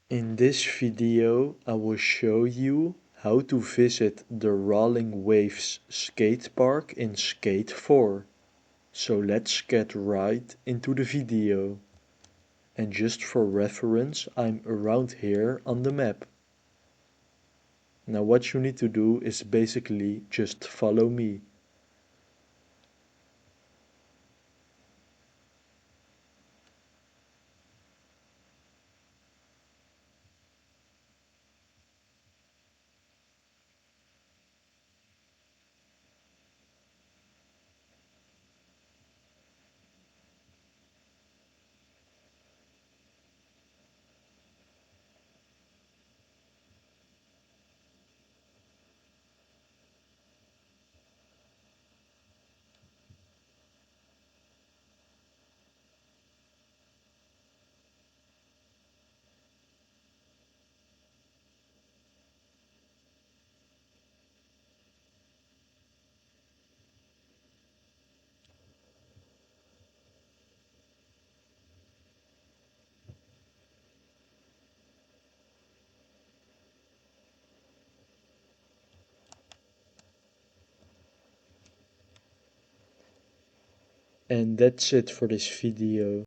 In this video I will show you how to visit the Rolling Waves skate park in Skate 4. So let's get right into the video. And just for reference, I'm around here on the map. Now what you need to do is basically just follow me. And that's it for this video.